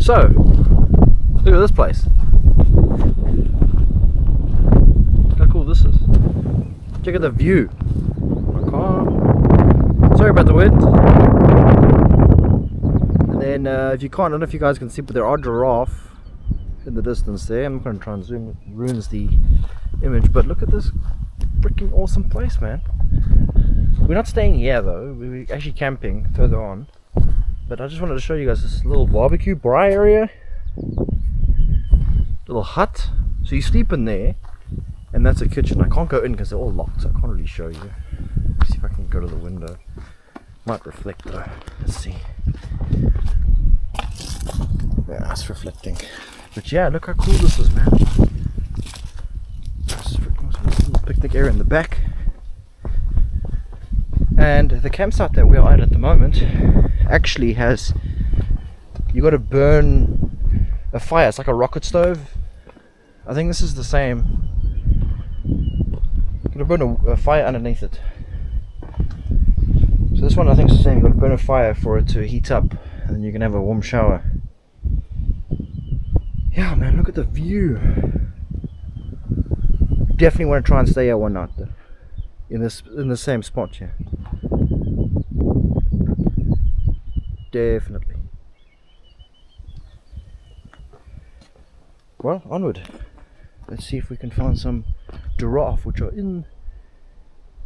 So, look at this place. Look how cool this is. Check out the view. My car. Sorry about the wind. And then, if you can't, I don't know if you guys can see, but there are giraffe in the distance there. I'm going to try and zoom. It ruins the image, but look at this freaking awesome place, man. We're not staying here though. We're actually camping further on. But I just wanted to show you guys this little barbecue braai area. Little hut. So you sleep in there, and that's a kitchen. I can't go in because they're all locked, so I can't really show you. Let's see if I can go to the window. Might reflect though. Let's see. Yeah, it's reflecting. But yeah, look how cool this is, man. There's a little picnic area in the back. And the campsite that we're at the moment actually has, you got to burn a fire. It's like a rocket stove. I think this is the same. You got to burn a fire underneath it. So this one I think is the same. You got to burn a fire for it to heat up, and then you can have a warm shower. Yeah, man, look at the view. Definitely want to try and stay here one night though. In the same spot here. Definitely. Well, onward. Let's see if we can find some giraffe, which are in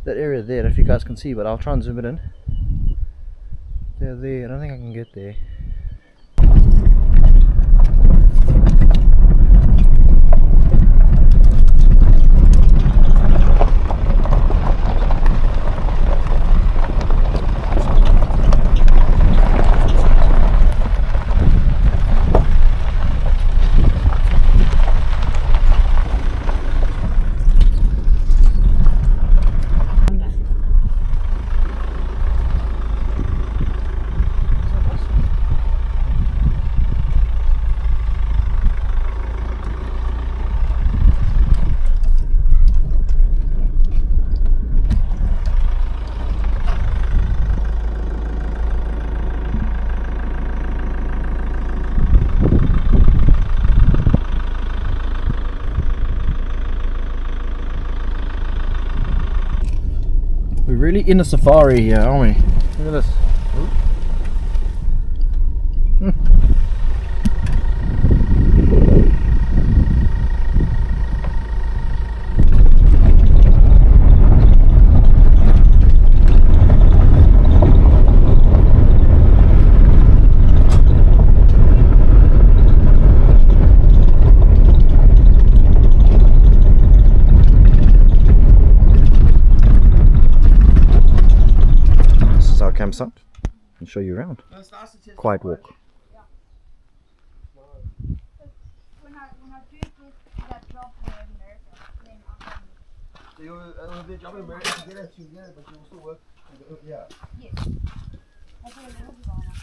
that area there. I don't know if you guys can see, but I'll try and zoom it in. They're there. I don't think I can get there. We're really in a safari here, aren't we? Look at this. Campsite and show you around. Quiet walk. When I do that job in America, then so you'll be a job in America to get it together, but you also work. Yeah. Yes. That's what a little designer.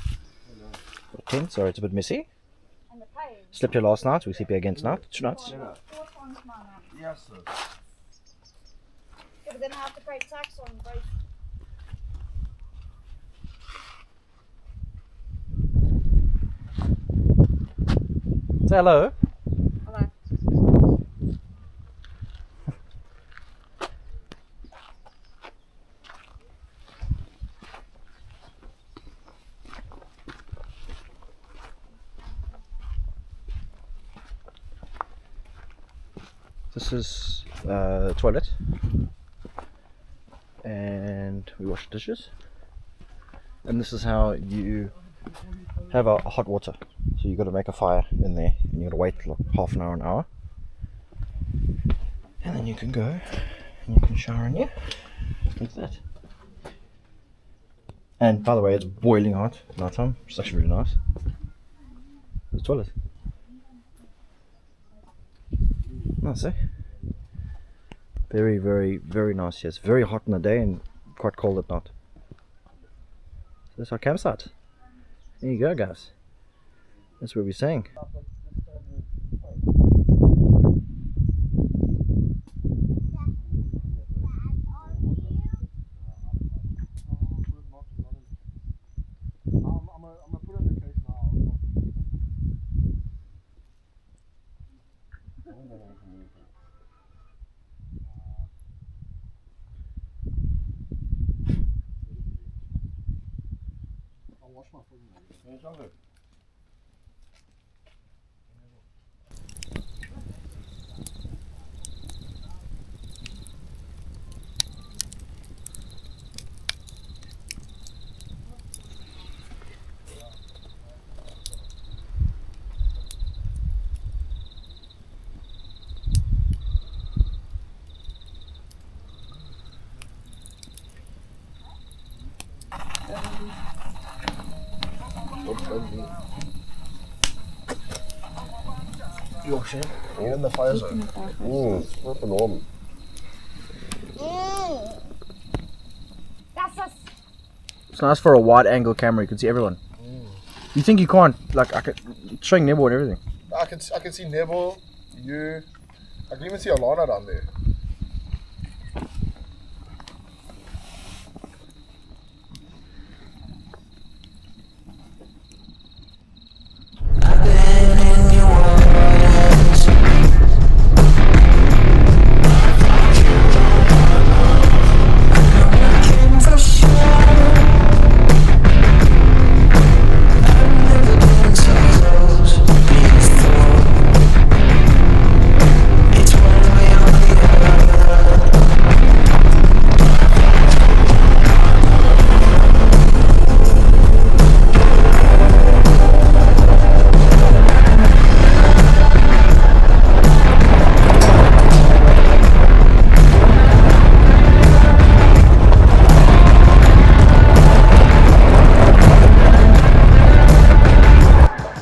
Okay, sorry, it's a bit messy. And the pay. Slept here last night. We sleep here again tonight. Tonight. Yeah. 4 times my money. Yes, sir. Yeah, but then I have to pay tax on both. Say hello. Hello. This is the toilet, and we wash dishes. And this is how you have a hot water. So you got to make a fire in there, and you got to wait like half an hour, and then you can go and you can shower in here like that. And by the way, it's boiling hot night time. It's actually really nice. The toilet. Nice, eh? Very, very, very nice. Yes, very hot in the day and quite cold at night. So that's our campsite. There you go, guys. That's what we're saying. Yorkshire, in the fire zone. Not enorm. That's us. It's nice for a wide angle camera, you can see everyone. You think you can't, like, it's showing Nebo and everything. I can see Nebo, you. I can even see Alana down there.